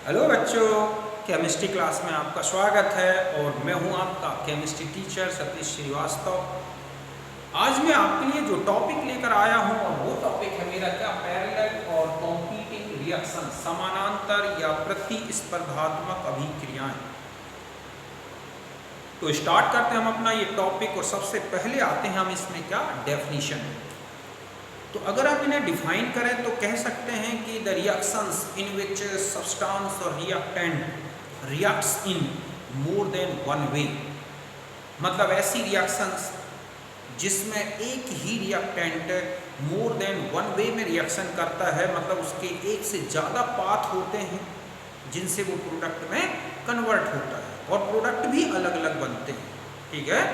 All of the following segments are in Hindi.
हेलो बच्चों, केमिस्ट्री क्लास में आपका स्वागत है और मैं हूं आपका केमिस्ट्री टीचर सतीश श्रीवास्तव। आज मैं आपके लिए जो टॉपिक लेकर आया हूं और वो टॉपिक है मेरा क्या, पैरेलल और कॉम्पीटिंग रिएक्शन, समानांतर या प्रतिस्पर्धात्मक अभिक्रियाएं। तो स्टार्ट करते हैं हम अपना ये टॉपिक और सबसे पहले आते हैं हम इसमें क्या, डेफिनेशन। तो अगर आप इन्हें डिफाइन करें तो कह सकते हैं कि the reactions in which substance और reactant reacts in more than one way, मतलब ऐसी रिएक्शंस जिसमें एक ही reactant more than one way में रिएक्शन करता है, मतलब उसके एक से ज़्यादा पाथ होते हैं जिनसे वो प्रोडक्ट में कन्वर्ट होता है और प्रोडक्ट भी अलग अलग बनते हैं। ठीक है,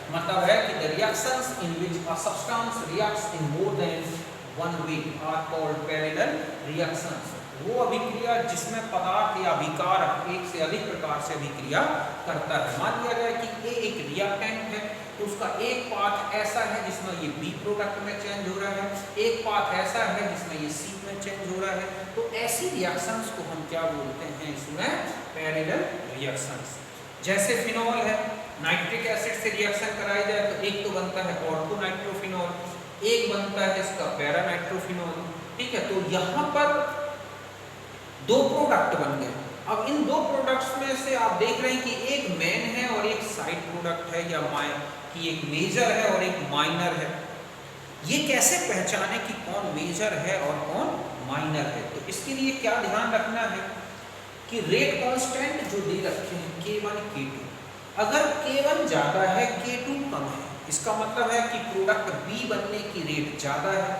मतलब है कि the reactions in which a substance reacts in more than one way are called parallel reactions। वो अभिक्रिया जिसमें पदार्थ या अभिकारक एक से अधिक प्रकार से अभिक्रिया करता है। मान लिया जाए कि A एक रिएक्टेंट है तो उसका एक पाथ ऐसा है जिसमें ये B प्रोडक्ट में चेंज हो रहा है, एक पाथ ऐसा है जिसमें ये C में चेंज हो रहा है। तो ऐसी रिएक्शंस को हम क्या बोलते हैं, इसमें पैरेलल रिएक्शंस। जैसे फिनॉल है, नाइट्रिक एसिड से रिएक्शन कराई जाए तो एक तो बनता है ऑर्थो नाइट्रोफिनॉल, एक बनता है इसका पैरा नाइट्रोफिनॉल। ठीक है, तो यहाँ पर दो प्रोडक्ट बन गए। अब इन दो प्रोडक्ट्स में से आप देख रहे हैं कि एक मेन है और एक साइड प्रोडक्ट है, या कि एक मेजर है और एक माइनर है। ये कैसे पहचाने कि कौन मेजर है और कौन माइनर है? तो इसके लिए क्या ध्यान रखना है कि रेट कांस्टेंट जो दे रखे हैं K1 K2, अगर K1 ज़्यादा है K2 कम है, इसका मतलब है कि प्रोडक्ट B बनने की रेट ज़्यादा है,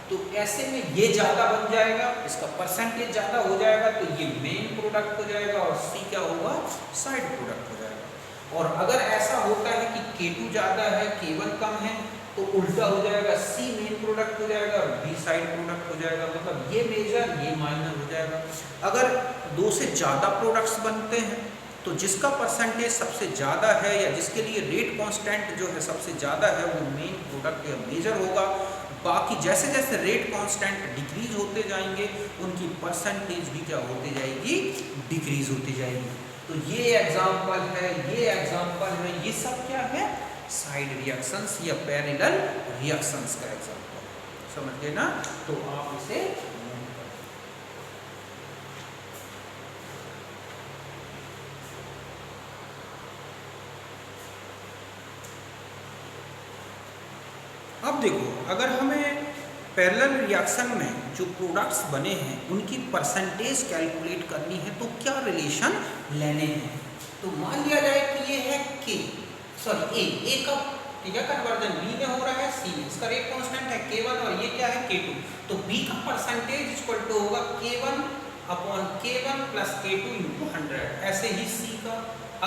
तो ऐसे में ये ज़्यादा बन जाएगा, इसका परसेंटेज ज़्यादा हो जाएगा, तो ये मेन प्रोडक्ट हो जाएगा और C क्या होगा, साइड प्रोडक्ट हो जाएगा। और अगर ऐसा होता है कि K2 ज़्यादा है K1 कम है, तो उल्टा हो जाएगा, C मेन प्रोडक्ट हो जाएगा और B साइड प्रोडक्ट हो जाएगा, मतलब ये मेजर ये माइनर हो जाएगा। अगर दो से ज़्यादा प्रोडक्ट्स बनते हैं तो जिसका परसेंटेज सबसे ज़्यादा है या जिसके लिए रेट कांस्टेंट जो है सबसे ज़्यादा है वो मेन प्रोडक्ट या मेजर होगा। बाकी जैसे जैसे रेट कांस्टेंट डिक्रीज होते जाएंगे उनकी परसेंटेज भी क्या होती जाएगी, डिक्रीज होती जाएगी। तो ये एग्जाम्पल है, ये एग्जाम्पल है, ये सब क्या है, साइड रिएक्शंस या पैरेलल रिएक्शंस का एग्जाम्पल। समझ गए ना? तो आप इसे अब देखो, अगर हमें पैरेलल रिएक्शन में जो प्रोडक्ट्स बने हैं उनकी परसेंटेज कैलकुलेट करनी है तो क्या रिलेशन लेने हैं। तो मान लिया जाए कि ये है A का, ठीक है, कन्वर्जन B में हो रहा है C में, इसका रेट कांस्टेंट है K1 और ये क्या है K2, तो B का परसेंटेज इक्वल टू होगा K1 upon K1 plus K2 into 100। ऐसे ही C का,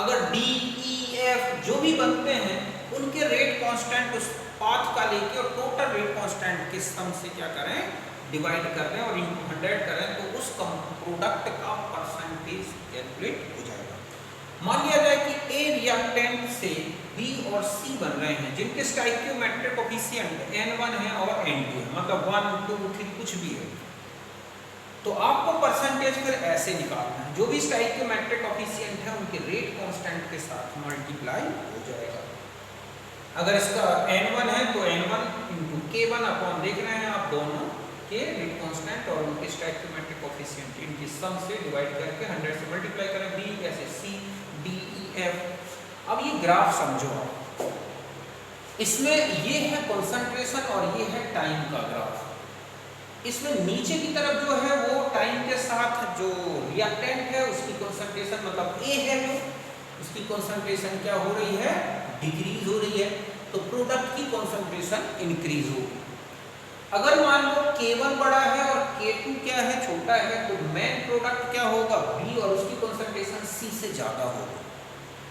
अगर D E F जो भी बनते हैं उनके रेट कांस्टेंट उस पाथ का लेके और टोटल रेट कांस्टेंट के सम से क्या करें, डिवाइड कर दें और इनटू 100 करें, तो उस प्रोडक्ट का परसेंटेज कैलकुलेट हो जाएगा। मान लिया जाए कि A रिएक्टेंट से B और C बन रहे हैं जिनके स्टोइकियोमेट्रिक कोफिशिएंट N1 है और N2 है, मतलब 1 2 3 कुछ भी है। तो आपको परसेंटेज फिर ऐसे निकालना है, जो भी स्टोइकियोमेट्रिक कोफिशिएंट है उनके रेट कांस्टेंट के साथ मल्टीप्लाई हो जाएगा। अगर इसका N1 है तो N1 इंटू K1 अपॉन, देख रहे हैं आप, दोनों के रेट कांस्टेंट और उनके स्टोइकियोमेट्रिक कोफिशिएंट इनकी सम से डिवाइड करके 100 से मल्टीप्लाई करें, B ऐसे C D E F। अब ये ग्राफ समझो आप, इसमें ये है कंसंट्रेशन और ये है टाइम का ग्राफ। इसमें नीचे की तरफ जो है वो टाइम के साथ जो रिएक्टेंट है उसकी कंसंट्रेशन, मतलब A है जो, उसकी कंसंट्रेशन क्या हो रही है, डिक्रीज हो रही है, तो प्रोडक्ट की कंसंट्रेशन इंक्रीज होगी। अगर मान लो K1 बड़ा है और K2 क्या है, छोटा है, तो मेन प्रोडक्ट क्या होगा, B, और उसकी कंसंट्रेशन C से ज्यादा होगी,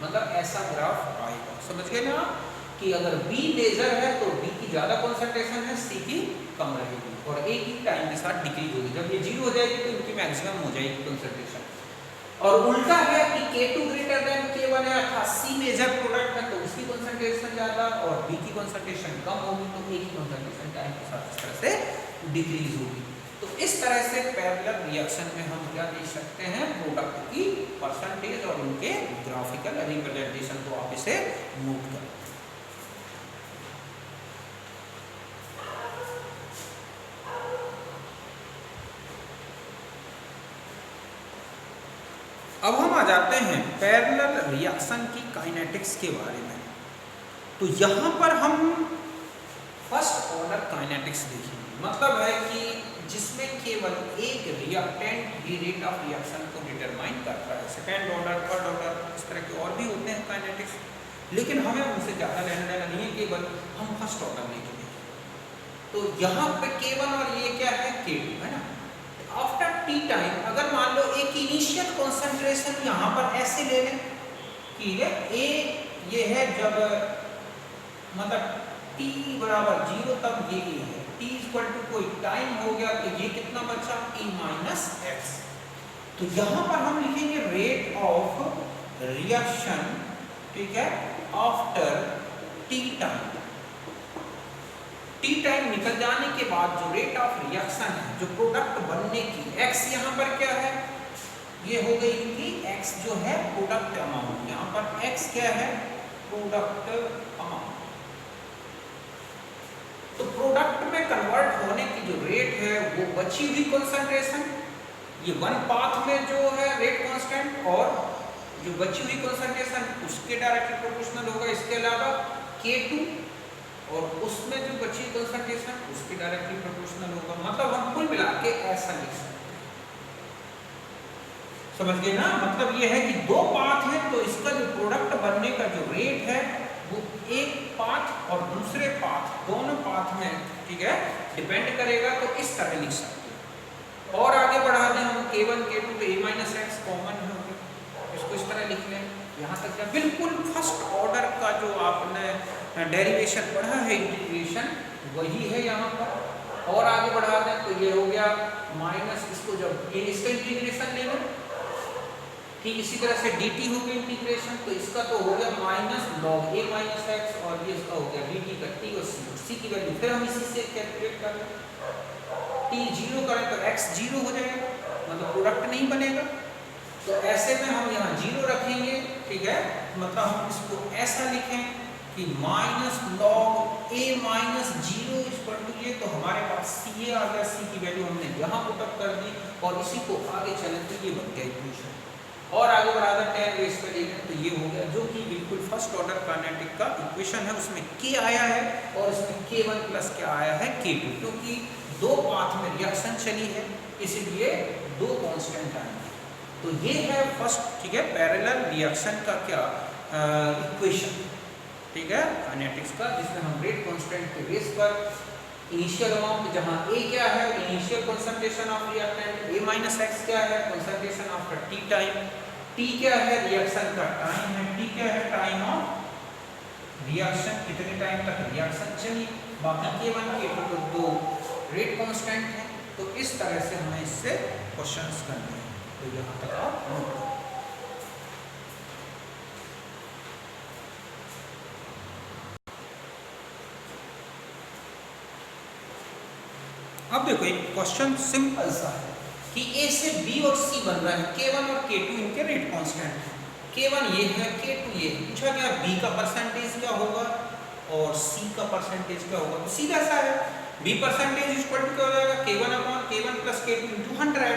मतलब ऐसा ग्राफ आएगा। समझ गए ना कि अगर B मेजर है तो B की ज्यादा कंसंट्रेशन है, C की कम रहेगी और A की टाइम के साथ डिक्रीज होगी। जब ये 0 हो जाएगी तो इनकी मैक्सिमम हो जाएगी कंसंट्रेशन। और उल्टा है कि K2 ग्रेटर देन K1 है, अर्थात C मेजर प्रोडक्ट है तो उसकी कंसंट्रेशन ज्यादा और B की कंसंट्रेशन कम होगी, तो A की कंसंट्रेशन टाइम के साथ इस तरह से डिक्रीज होगी। तो इस तरह से पैरेलल रिएक्शन में हम क्या देख सकते हैं, प्रोडक्ट की परसेंटेज और उनके ग्राफिकल रिप्रेजेंटेशन को आप इसे नोट करें। अब हम आ जाते हैं पैरेलल रिएक्शन की काइनेटिक्स के बारे में। तो यहाँ पर हम फर्स्ट ऑर्डर काइनेटिक्स देखेंगे, मतलब है कि जिसमें केवल एक reactant he rate of reaction को डिटरमाइन करता है। सेकेंड ऑर्डर, थर्ड ऑर्डर, इस तरह के और भी होते हैं काइनेटिक्स, लेकिन हमें उनसे ज़्यादा लेना देना नहीं है, केवल हम फर्स्ट ऑर्डर लेके देखें। तो यहाँ पे केवल और ये क्या है, K2 है ना। आफ्टर टी टाइम अगर मान लो एक इनिशियल कॉन्सेंट्रेशन यहाँ पर ऐसे ले लें, ठीक है, ए ये है जब मतलब t बराबर 0 तब ये ए है, t इक्वल टू कोई टाइम हो गया तो ये कितना बचा, e माइनस एक्स। तो यहाँ पर हम लिखेंगे रेट ऑफ रिएक्शन, ठीक है, after T time. T time निकल जाने के बाद जो रेट ऑफ रिएक्शन है, जो प्रोडक्ट बनने की, x यहाँ पर क्या है, ये हो गई कि x जो है प्रोडक्ट अमाउंट, यहाँ पर x क्या है, प्रोडक्ट अमाउंट। तो प्रोडक्ट में कन्वर्ट होने की जो रेट है वो बची हुई कंसंट्रेशन, ये वन पाथ में जो है रेट कांस्टेंट, और जो बची हुई कंसंट्रेशन उसके डायरेक्टली प्रोपोर्शनल होगा, इसके अलावा K2 और उसमें जो बची कंसंट्रेशन उसकी डायरेक्टली प्रोपोर्शनल होगा। मतलब हम कुल मिला के ऐसा लिख सकते हैं, समझ गए ना। मतलब ये है कि दो पाथ है तो इसका जो प्रोडक्ट बनने का जो रेट है वो एक पाथ और दूसरे पाथ, दोनों पाथ में, ठीक है, डिपेंड करेगा। तो इस तरह लिख सकते हैं। और आगे बढ़ा दें हम K1 K2 तो a माइनस एक्स कॉमन है, इसको इस तरह लिख लें। यहाँ तक क्या बिल्कुल फर्स्ट ऑर्डर का जो आपने डेरिवेशन पढ़ा है, इंटीग्रेशन, वही है यहाँ पर। और आगे बढ़ा दें तो ये हो गया माइनस, इसको जब ये इसका इंटीग्रेशन ले लें, ठीक इसी तरह से dt हो गया इंटीग्रेशन, तो इसका तो हो गया minus log a minus x, और ये इसका हो गया dt का t और c की वैल्यू फिर हम इसी से कैलकुलेट कर लें। t 0 करें तो x 0 हो जाएगा, मतलब प्रोडक्ट नहीं बनेगा। तो ऐसे में हम यहाँ 0 रखेंगे, ठीक है, मतलब हम इसको ऐसा लिखें कि minus log a minus 0 equal to ये, तो हमारे पास c आ गया, c की वैल्यू हमने यहाँ पुटअप कर दी, और इसी को आगे चलें तो ये बन गया इक्वेशन। और आगे बढ़ा दें 10 रेज़ पे लेंगे तो ये हो गया, जो कि बिल्कुल फर्स्ट ऑर्डर काइनेटिक का इक्वेशन है। उसमें k आया है और इसमें k1 प्लस क्या आया है, k2, क्योंकि दो पाथ में रिएक्शन चली है, इसलिए दो कांस्टेंट आएंगे। तो ये है फर्स्ट, ठीक है, पैरेलल रिएक्शन का क्या इक्वेशन, ठीक है, काइनेटिक्स का, जिसमें हम रेट कांस्टेंट के बेस पर इनिशियल अमाउंट, जहां a क्या है, initial concentration of reactant, a minus x क्या है, concentration after T time, t क्या है, रिएक्शन का टाइम है, t क्या है, टाइम ऑफ रिएक्शन, कितने टाइम तक रिएक्शन चली, बाकी K1 K2 तो दो रेट कांस्टेंट है। तो इस तरह से हमें इससे क्वेश्चंस करने हैं। तो यहाँ तक आप नोट करें। अब देखो एक क्वेश्चन सिंपल सा है कि A से B और C बन रहा है, K1 और K2 इनके रेट कांस्टेंट हैं। K1 ये है, K2 ये है। पूछा गया B का परसेंटेज क्या होगा और C का परसेंटेज क्या होगा। तो सीधा सा है, B परसेंटेज इक्वल टू क्या हो जाएगा, K1 upon K1 plus K2 into 100।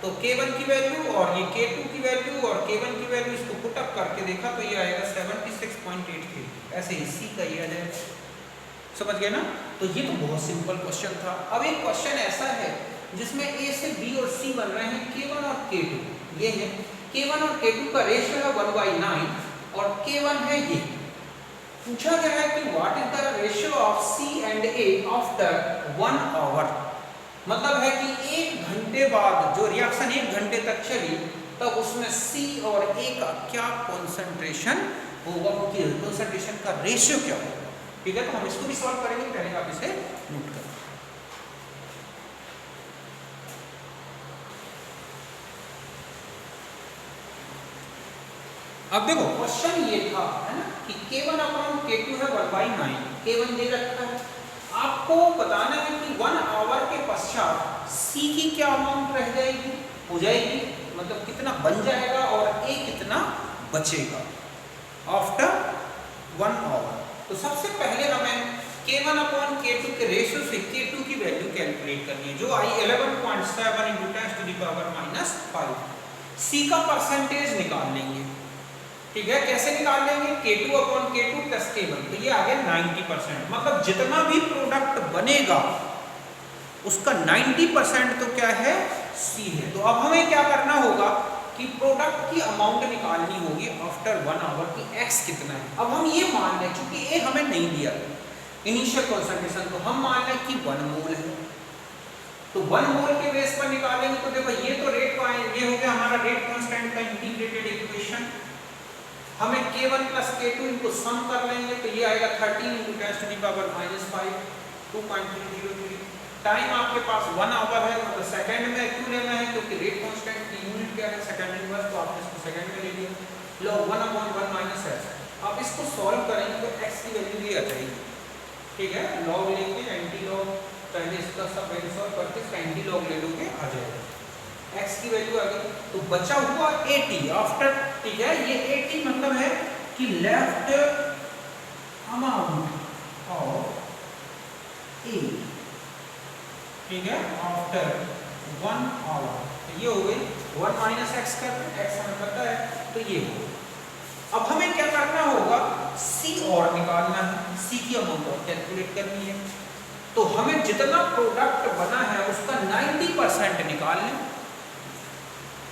तो K1 की वैल्यू और ये K2 की वैल्यू और K1 की वैल्यू, इसको पुटअप करके देखा तो ये आएगा 76.83। ऐसे ही C का ये आ जाएगा, समझ गए ना। तो ये तो बहुत सिंपल क्वेश्चन था। अब एक क्वेश्चन ऐसा है जिसमें A से B और C बन रहे हैं, K1 और K2 ये है। K1 और K2 का रेशियो है 1/9 और K1 है ये। पूछा गया है कि what is the ratio of C and A after 1 hour. मतलब है कि 1 घंटे बाद जो रिएक्शन 1 घंटे तक चली, तब उसमें C और A का क्या कॉन्सेंट्रेशन होगा, उनकी कॉन्सेंट्रेशन का रेशियो क्या होगा। ठीक है, तो हम इसको भी सॉल्व करेंगे, पहले आप इसे नोट करें। अब देखो क्वेश्चन ये था, है ना, कि K1 अपॉन K2 है 1/9, K1 दे रखा है। आपको बताना है कि 1 आवर के पश्चात C की क्या अमाउंट रह जाएगी, हो जाएगी, मतलब कितना बन जाएगा और A कितना बचेगा आफ्टर 1 आवर। तो सबसे पहले हमें K1 अपॉन K2 के रेशियो से K2 की वैल्यू कैलकुलेट करनी है, जो आई 11.7 into 10 to the power -5। C का परसेंटेज निकाल लेंगे, ठीक है। कैसे निकाल लेंगे, K2 upon K2 plus K1, तो ये आ गया 90%, मतलब जितना भी प्रोडक्ट बनेगा उसका 90% तो क्या है, C है। तो अब हमें क्या करना होगा कि प्रोडक्ट की अमाउंट निकालनी होगी आफ्टर 1 आवर की X कितना है। अब हम ये मान लें, क्योंकि ये हमें नहीं दिया इनिशियल कंसंट्रेशन, तो हम मान लें कि 1 मोल है, तो 1 मोल के बेस पर निकालेंगे। तो देखो ये तो रेट का ये हो गया हमारा रेट कांस्टेंट का इंटीग्रेटेड इक्वेशन। हमें K1 प्लस K2 इनको सम कर लेंगे, तो ये आएगा 13 into 10 to the power -5, 2.303। Time आपके पास 1 आवर है, मतलब सेकंड में क्यों लेना है, क्योंकि रेट कांस्टेंट की यूनिट क्या है, सेकंड इनवर्स, तो आपने इसको सेकंड में ले लिया। log 1 अपॉन 1 माइनस x, आप इसको सॉल्व करेंगे तो x की वैल्यू ये आ जाएगी, ठीक है। log लेंगे, एंटी लॉग, पहले इसका सब वैल्यू सॉल्व करके इसका एंटी लॉग ले लोगे, आ जाएगा x की वैल्यू आ गई। तो बचा हुआ 80 आफ्टर, ठीक है, ये 80 मतलब है कि लेफ्ट अमाउंट ऑफ A, ठीक है, आफ्टर 1 आवर, तो ये हो गई 1 माइनस एक्स का, x हमें पता है, तो ये हो। अब हमें क्या करना होगा, C और निकालना है, C की अमाउंट और कैलकुलेट करनी है। तो हमें जितना प्रोडक्ट बना है उसका 90% निकाल लें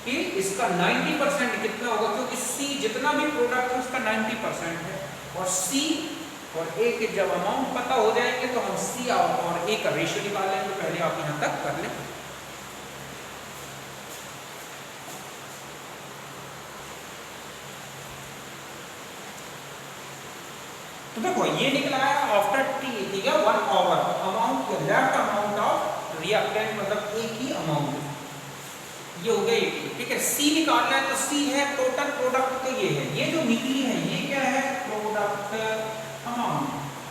कि इसका 90% कितना होगा, क्योंकि C जितना भी प्रोडक्ट है उसका 90% है, और C और A के जब अमाउंट पता हो जाएंगे तो हम C और A का रेशियो निकाल लेंगे। तो पहले आप यहाँ तक कर लें। तो देखो ये निकला है आफ्टर T, ठीक है, 1 hour amount, left amount of reactant, मतलब A की अमाउंट, ये हो गया 80, ठीक है। C निकालना है, तो C है टोटल प्रोडक्ट, तो ये है, ये जो निकली है ये क्या है, प्रोडक्ट अमाउंट,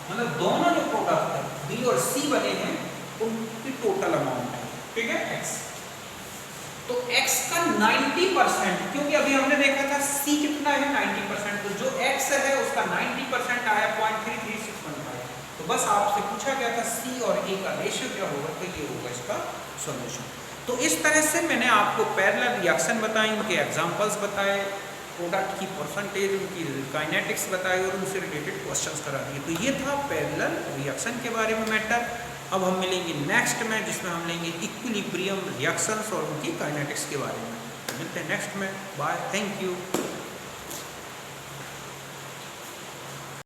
मतलब दोनों जो प्रोडक्ट है B और C बने हैं उनकी टोटल अमाउंट है, ठीक है, X। तो X का 90%, क्योंकि अभी हमने देखा था C कितना है 90%, तो जो X है उसका 90% आया 0.33615। तो बस आपसे पूछा गया था C और A का रेशियो क्या होगा, तो ये होगा इसका सॉल्यूशन। तो इस तरह से मैंने आपको पैरेलल रिएक्शन बताई, उनके एग्जांपल्स बताए, प्रोडक्ट की परसेंटेज, उनकी काइनेटिक्स बताई और उनसे रिलेटेड क्वेश्चंस करा दिए। तो ये था पैरेलल रिएक्शन के बारे में मैटर। अब हम मिलेंगे नेक्स्ट में, जिसमें हम लेंगे इक्विलिब्रियम रिएक्शंस और उनकी काइनेटिक्स के बारे में। मिलते हैं नेक्स्ट में, बाय, थैंक यू।